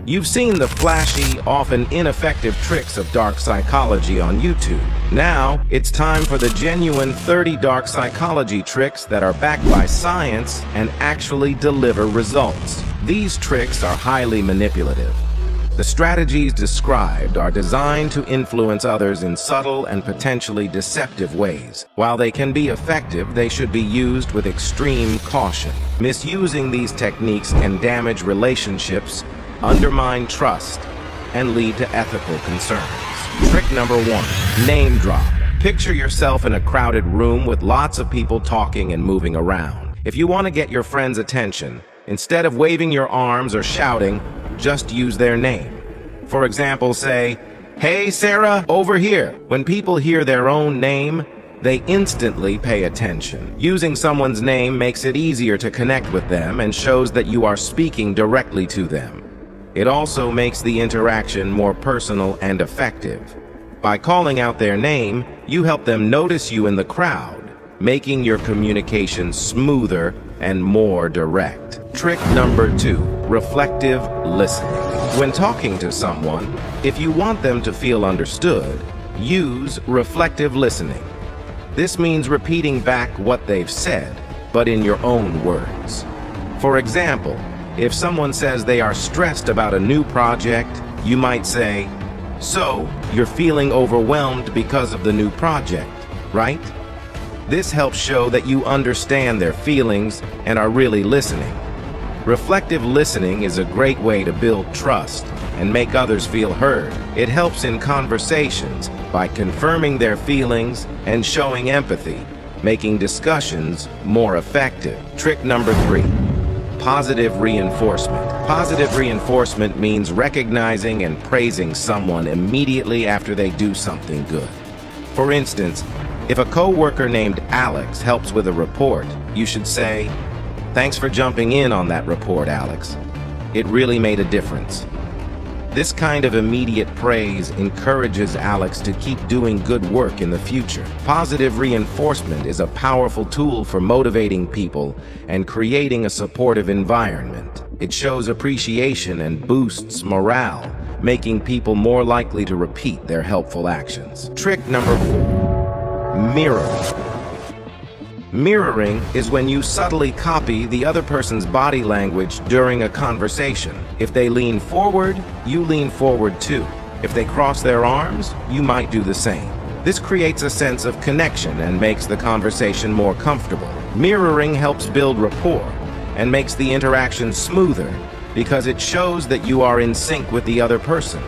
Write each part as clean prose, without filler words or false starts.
You've seen the flashy, often ineffective tricks of dark psychology on YouTube. Now, it's time for the genuine 30 dark psychology tricks that are backed by science and actually deliver results. These tricks are highly manipulative. The strategies described are designed to influence others in subtle and potentially deceptive ways. While they can be effective, they should be used with extreme caution. Misusing these techniques can damage relationships, undermine trust, and lead to ethical concerns. Trick number 1, name drop. Picture yourself in a crowded room with lots of people talking and moving around. If you want to get your friend's attention, instead of waving your arms or shouting, just use their name. For example, say, "Hey Sarah, over here." When people hear their own name, they instantly pay attention. Using someone's name makes it easier to connect with them and shows that you are speaking directly to them. It also makes the interaction more personal and effective. By calling out their name, you help them notice you in the crowd, making your communication smoother and more direct. Trick number 2, reflective listening. When talking to someone, if you want them to feel understood, use reflective listening. This means repeating back what they've said, but in your own words. For example, if someone says they are stressed about a new project, you might say, "So, you're feeling overwhelmed because of the new project, right?" This helps show that you understand their feelings and are really listening. Reflective listening is a great way to build trust and make others feel heard. It helps in conversations by confirming their feelings and showing empathy, making discussions more effective. Trick number 3, positive reinforcement. Positive reinforcement means recognizing and praising someone immediately after they do something good. For instance, if a coworker named Alex helps with a report, you should say, "Thanks for jumping in on that report, Alex. It really made a difference." This kind of immediate praise encourages Alex to keep doing good work in the future. Positive reinforcement is a powerful tool for motivating people and creating a supportive environment. It shows appreciation and boosts morale, making people more likely to repeat their helpful actions. Trick number 4, mirroring. Mirroring is when you subtly copy the other person's body language during a conversation. If they lean forward, you lean forward too. If they cross their arms, you might do the same. This creates a sense of connection and makes the conversation more comfortable. Mirroring helps build rapport and makes the interaction smoother because it shows that you are in sync with the other person.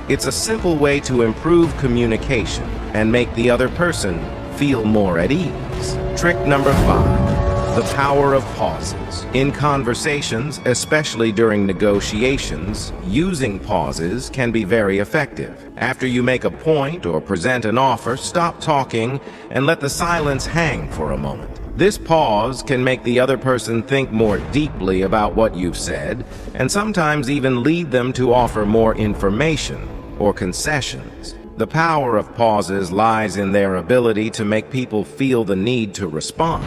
It's a simple way to improve communication and make the other person feel more at ease. Trick number 5, the power of pauses. In conversations, especially during negotiations, using pauses can be very effective. After you make a point or present an offer, stop talking and let the silence hang for a moment. This pause can make the other person think more deeply about what you've said, and sometimes even lead them to offer more information or concessions. The power of pauses lies in their ability to make people feel the need to respond,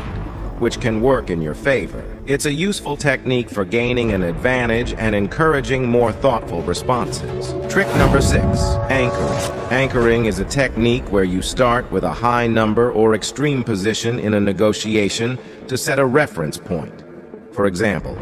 which can work in your favor. It's a useful technique for gaining an advantage and encouraging more thoughtful responses. Trick number 6, anchoring. Anchoring is a technique where you start with a high number or extreme position in a negotiation to set a reference point. For example,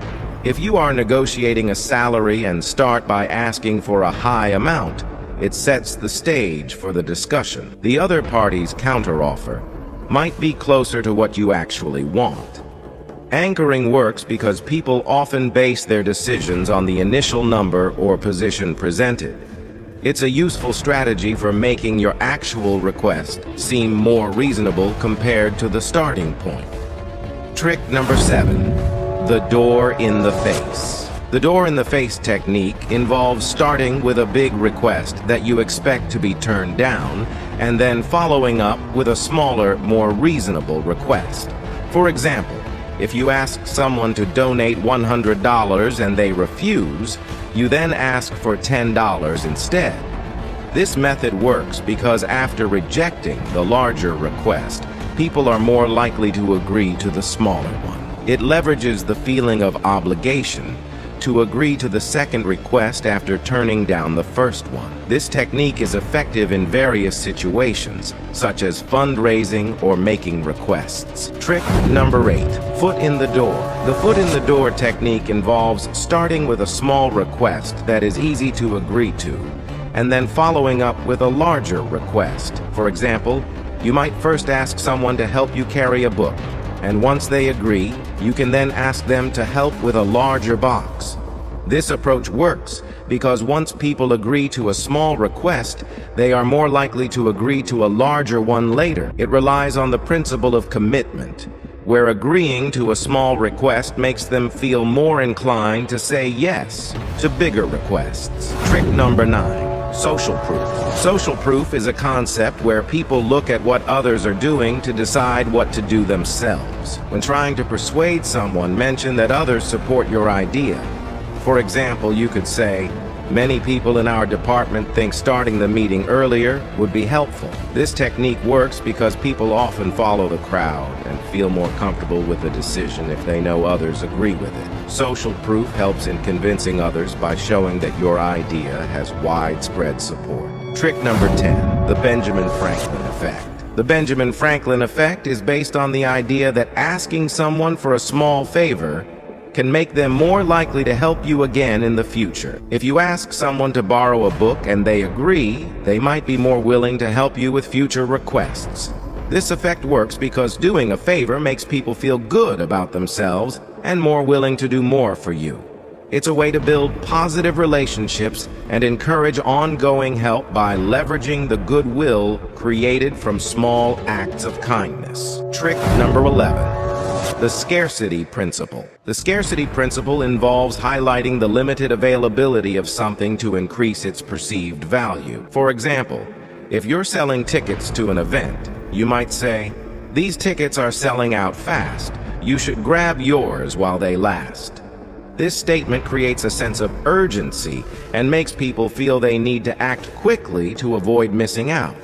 if you are negotiating a salary and start by asking for a high amount, it sets the stage for the discussion. The other party's counteroffer might be closer to what you actually want. Anchoring works because people often base their decisions on the initial number or position presented. It's a useful strategy for making your actual request seem more reasonable compared to the starting point. Trick number 7, the door in the face. The door in the face technique involves starting with a big request that you expect to be turned down and then following up with a smaller, more reasonable request. For example, if you ask someone to donate $100 and they refuse, you then ask for $10 instead. This method works because after rejecting the larger request, people are more likely to agree to the smaller one. It leverages the feeling of obligation to agree to the second request after turning down the first one. This technique is effective in various situations, such as fundraising or making requests. Trick number 8, foot in the door. The foot in the door technique involves starting with a small request that is easy to agree to, and then following up with a larger request. For example, you might first ask someone to help you carry a book, and once they agree, you can then ask them to help with a larger box. This approach works because once people agree to a small request, they are more likely to agree to a larger one later. It relies on the principle of commitment, where agreeing to a small request makes them feel more inclined to say yes to bigger requests. Trick number 9. Social proof. Social proof is a concept where people look at what others are doing to decide what to do themselves. When trying to persuade someone, mention that others support your idea. For example, you could say, "Many people in our department think starting the meeting earlier would be helpful." This technique works because people often follow the crowd and feel more comfortable with the decision if they know others agree with it. Social proof helps in convincing others by showing that your idea has widespread support. Trick number 10, the Benjamin Franklin effect. The Benjamin Franklin effect is based on the idea that asking someone for a small favor can make them more likely to help you again in the future. If you ask someone to borrow a book and they agree, they might be more willing to help you with future requests. This effect works because doing a favor makes people feel good about themselves and more willing to do more for you. It's a way to build positive relationships and encourage ongoing help by leveraging the goodwill created from small acts of kindness. Trick number 11. The scarcity principle. The scarcity principle involves highlighting the limited availability of something to increase its perceived value. For example, if you're selling tickets to an event, you might say, "These tickets are selling out fast. You should grab yours while they last." This statement creates a sense of urgency and makes people feel they need to act quickly to avoid missing out.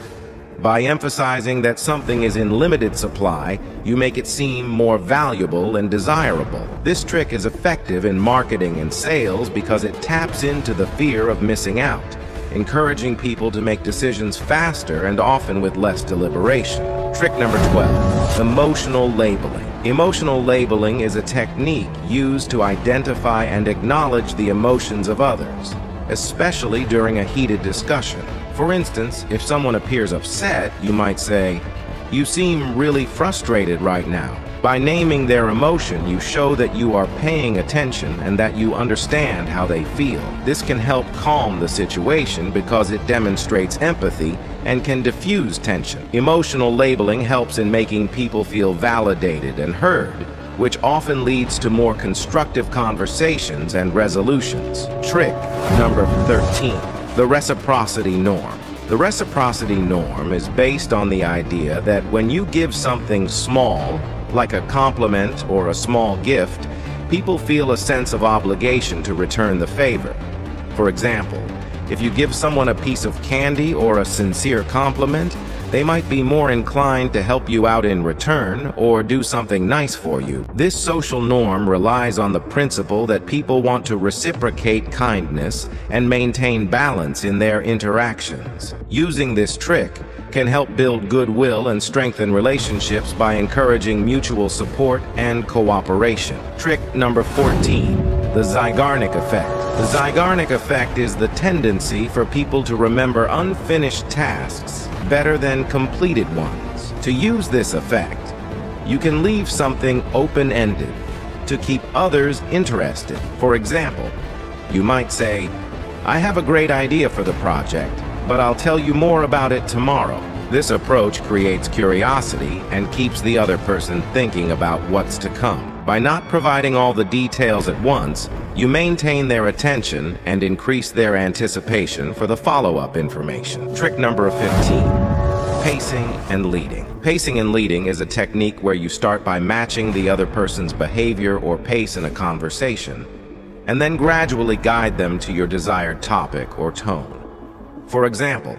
By emphasizing that something is in limited supply, you make it seem more valuable and desirable. This trick is effective in marketing and sales because it taps into the fear of missing out, encouraging people to make decisions faster and often with less deliberation. Trick number 12, emotional labeling. Emotional labeling is a technique used to identify and acknowledge the emotions of others, especially during a heated discussion. For instance, if someone appears upset, you might say, "You seem really frustrated right now." By naming their emotion, you show that you are paying attention and that you understand how they feel. This can help calm the situation because it demonstrates empathy and can diffuse tension. Emotional labeling helps in making people feel validated and heard, which often leads to more constructive conversations and resolutions. Trick number 13. The reciprocity norm. The reciprocity norm is based on the idea that when you give something small, like a compliment or a small gift, people feel a sense of obligation to return the favor. For example, if you give someone a piece of candy or a sincere compliment, they might be more inclined to help you out in return or do something nice for you. This social norm relies on the principle that people want to reciprocate kindness and maintain balance in their interactions. Using this trick can help build goodwill and strengthen relationships by encouraging mutual support and cooperation. Trick number 14, the Zeigarnik effect. The Zeigarnik effect is the tendency for people to remember unfinished tasks better than completed ones. To use this effect, you can leave something open-ended to keep others interested. For example, you might say, "I have a great idea for the project, but I'll tell you more about it tomorrow." This approach creates curiosity and keeps the other person thinking about what's to come. By not providing all the details at once, you maintain their attention and increase their anticipation for the follow-up information. Trick number 15, pacing and leading. Pacing and leading is a technique where you start by matching the other person's behavior or pace in a conversation, and then gradually guide them to your desired topic or tone. For example,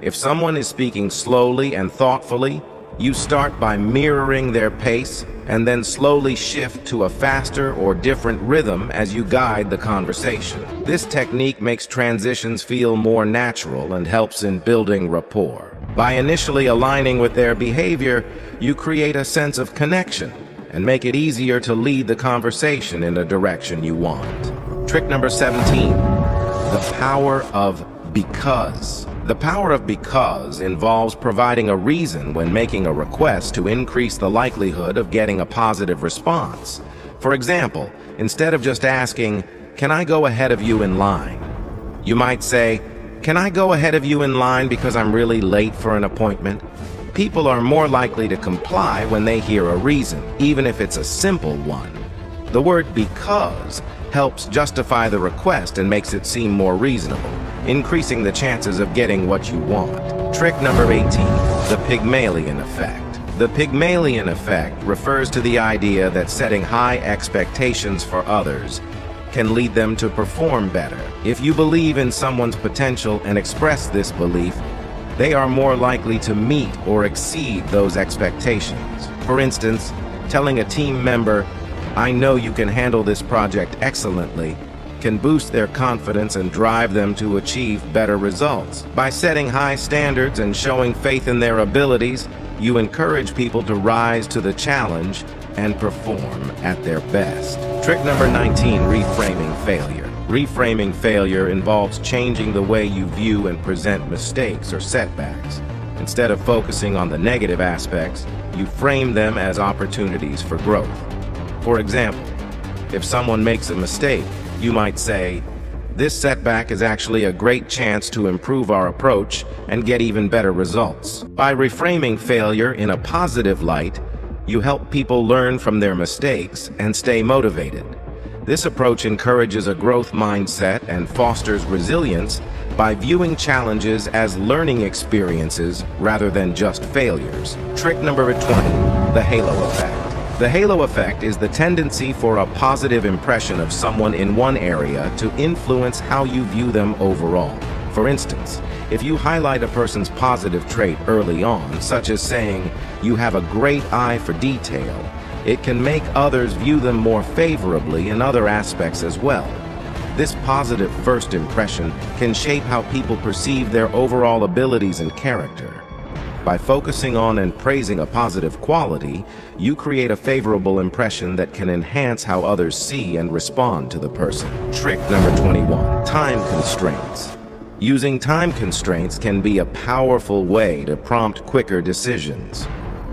if someone is speaking slowly and thoughtfully, you start by mirroring their pace and then slowly shift to a faster or different rhythm as you guide the conversation. This technique makes transitions feel more natural and helps in building rapport. By initially aligning with their behavior, you create a sense of connection and make it easier to lead the conversation in the direction you want. Trick number 17, the power of because. The power of because involves providing a reason when making a request to increase the likelihood of getting a positive response. For example, instead of just asking, "Can I go ahead of you in line?" you might say, "Can I go ahead of you in line because I'm really late for an appointment?" People are more likely to comply when they hear a reason, even if it's a simple one. The word because helps justify the request and makes it seem more reasonable, increasing the chances of getting what you want. Trick number 18, the Pygmalion effect. The Pygmalion effect refers to the idea that setting high expectations for others can lead them to perform better. If you believe in someone's potential and express this belief, they are more likely to meet or exceed those expectations. For instance, telling a team member, "I know you can handle this project excellently," can boost their confidence and drive them to achieve better results. By setting high standards and showing faith in their abilities, you encourage people to rise to the challenge and perform at their best. Trick number 19, reframing failure. Reframing failure involves changing the way you view and present mistakes or setbacks. Instead of focusing on the negative aspects, you frame them as opportunities for growth. For example, if someone makes a mistake, you might say, "This setback is actually a great chance to improve our approach and get even better results." By reframing failure in a positive light, you help people learn from their mistakes and stay motivated. This approach encourages a growth mindset and fosters resilience by viewing challenges as learning experiences rather than just failures. Trick number 20, the halo effect. The halo effect is the tendency for a positive impression of someone in one area to influence how you view them overall. For instance, if you highlight a person's positive trait early on, such as saying, "You have a great eye for detail," it can make others view them more favorably in other aspects as well. This positive first impression can shape how people perceive their overall abilities and character. By focusing on and praising a positive quality, you create a favorable impression that can enhance how others see and respond to the person. Trick number 21, time constraints. Using time constraints can be a powerful way to prompt quicker decisions.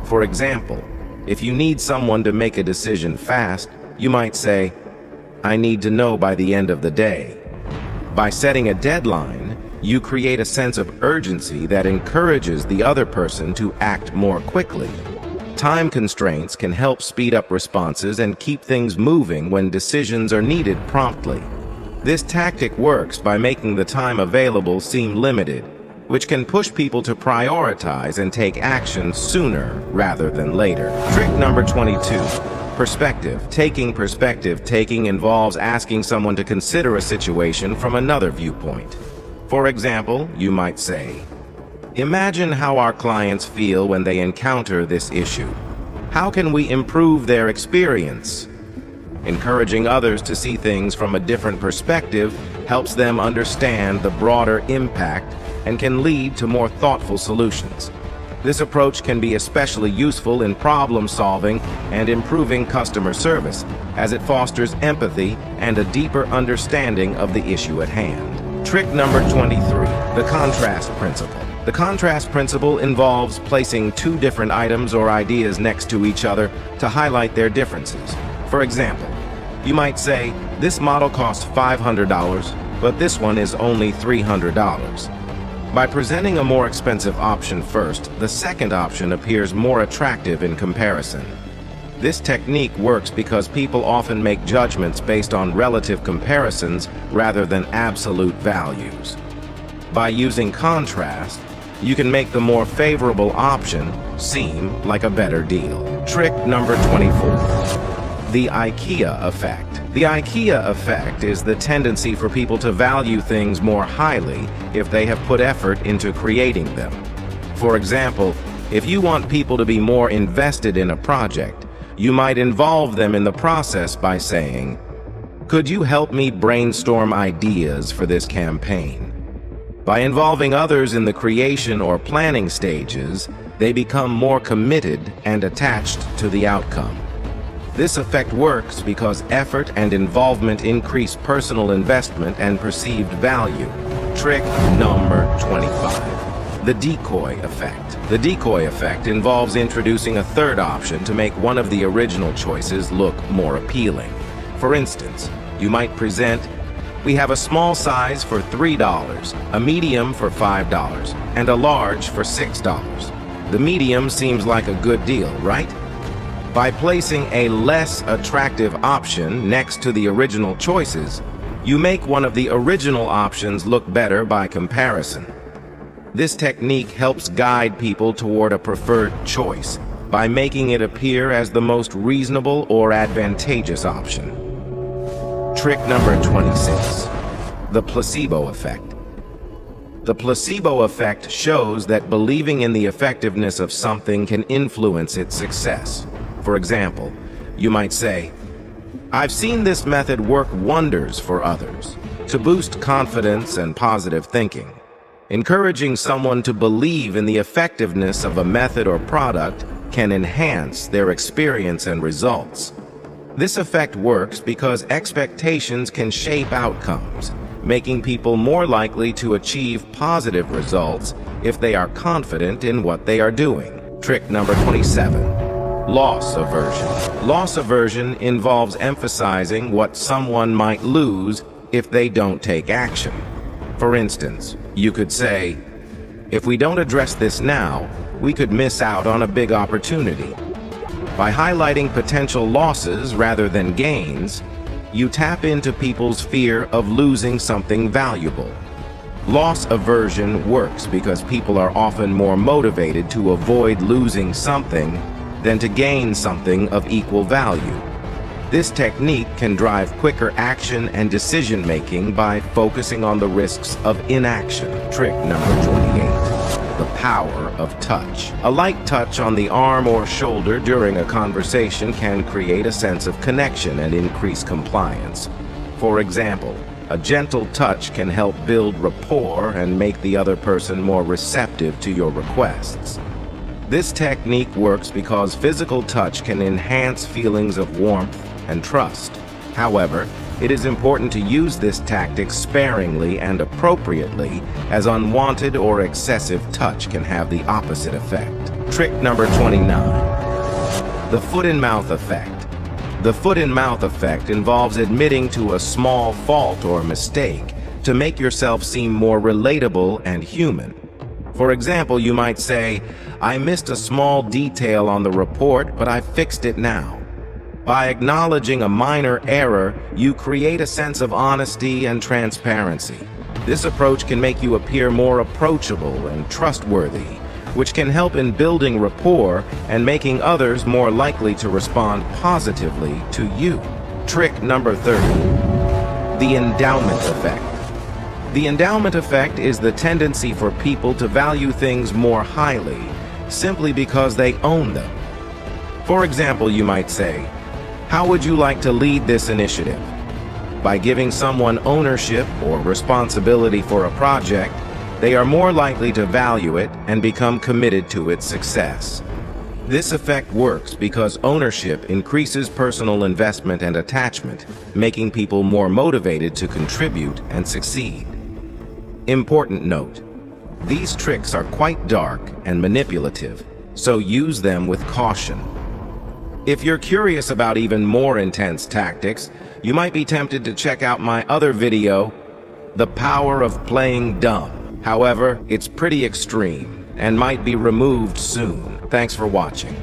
For example, if you need someone to make a decision fast, you might say, "I need to know by the end of the day." By setting a deadline, you create a sense of urgency that encourages the other person to act more quickly. Time constraints can help speed up responses and keep things moving when decisions are needed promptly. This tactic works by making the time available seem limited, which can push people to prioritize and take action sooner rather than later. Trick number 22. Perspective taking involves asking someone to consider a situation from another viewpoint. For example, you might say, "Imagine how our clients feel when they encounter this issue. How can we improve their experience?" Encouraging others to see things from a different perspective helps them understand the broader impact and can lead to more thoughtful solutions. This approach can be especially useful in problem solving and improving customer service, as it fosters empathy and a deeper understanding of the issue at hand. Trick number 23, the contrast principle. The contrast principle involves placing two different items or ideas next to each other to highlight their differences. For example, you might say, "This model costs $500, but this one is only $300. By presenting a more expensive option first, the second option appears more attractive in comparison. This technique works because people often make judgments based on relative comparisons rather than absolute values. By using contrast, you can make the more favorable option seem like a better deal. Trick number 24. The IKEA effect. The IKEA effect is the tendency for people to value things more highly if they have put effort into creating them. For example, If you want people to be more invested in a project, you might involve them in the process by saying, "Could you help me brainstorm ideas for this campaign?" By involving others in the creation or planning stages, they become more committed and attached to the outcome. This effect works because effort and involvement increase personal investment and perceived value. Trick number 25. The decoy effect. The decoy effect involves introducing a third option to make one of the original choices look more appealing. For instance, you might present, "We have a small size for $3, a medium for $5, and a large for $6. The medium seems like a good deal, right?" By placing a less attractive option next to the original choices, you make one of the original options look better by comparison. This technique helps guide people toward a preferred choice by making it appear as the most reasonable or advantageous option. Trick number 26. The placebo effect. The placebo effect shows that believing in the effectiveness of something can influence its success. For example, you might say, "I've seen this method work wonders for others," to boost confidence and positive thinking. Encouraging someone to believe in the effectiveness of a method or product can enhance their experience and results. This effect works because expectations can shape outcomes, making people more likely to achieve positive results if they are confident in what they are doing. Trick number 27. Loss aversion. Loss aversion involves emphasizing what someone might lose if they don't take action. For instance, you could say, "If we don't address this now, we could miss out on a big opportunity." By highlighting potential losses rather than gains, you tap into people's fear of losing something valuable. Loss aversion works because people are often more motivated to avoid losing something than to gain something of equal value. This technique can drive quicker action and decision-making by focusing on the risks of inaction. Trick number 28. The power of touch. A light touch on the arm or shoulder during a conversation can create a sense of connection and increase compliance. For example, a gentle touch can help build rapport and make the other person more receptive to your requests. This technique works because physical touch can enhance feelings of warmth and trust. However, it is important to use this tactic sparingly and appropriately, as unwanted or excessive touch can have the opposite effect. Trick number 29. The foot and mouth effect. The foot and mouth effect involves admitting to a small fault or mistake to make yourself seem more relatable and human. For example, you might say, "I missed a small detail on the report, but I fixed it now." By acknowledging a minor error, you create a sense of honesty and transparency. This approach can make you appear more approachable and trustworthy, which can help in building rapport and making others more likely to respond positively to you. Trick number 30. The endowment effect. The endowment effect is the tendency for people to value things more highly, simply because they own them. For example, you might say, "How would you like to lead this initiative?" By giving someone ownership or responsibility for a project, they are more likely to value it and become committed to its success. This effect works because ownership increases personal investment and attachment, making people more motivated to contribute and succeed. Important note: these tricks are quite dark and manipulative, so use them with caution. If you're curious about even more intense tactics, you might be tempted to check out my other video, The Power of Playing Dumb. However, it's pretty extreme and might be removed soon. Thanks for watching.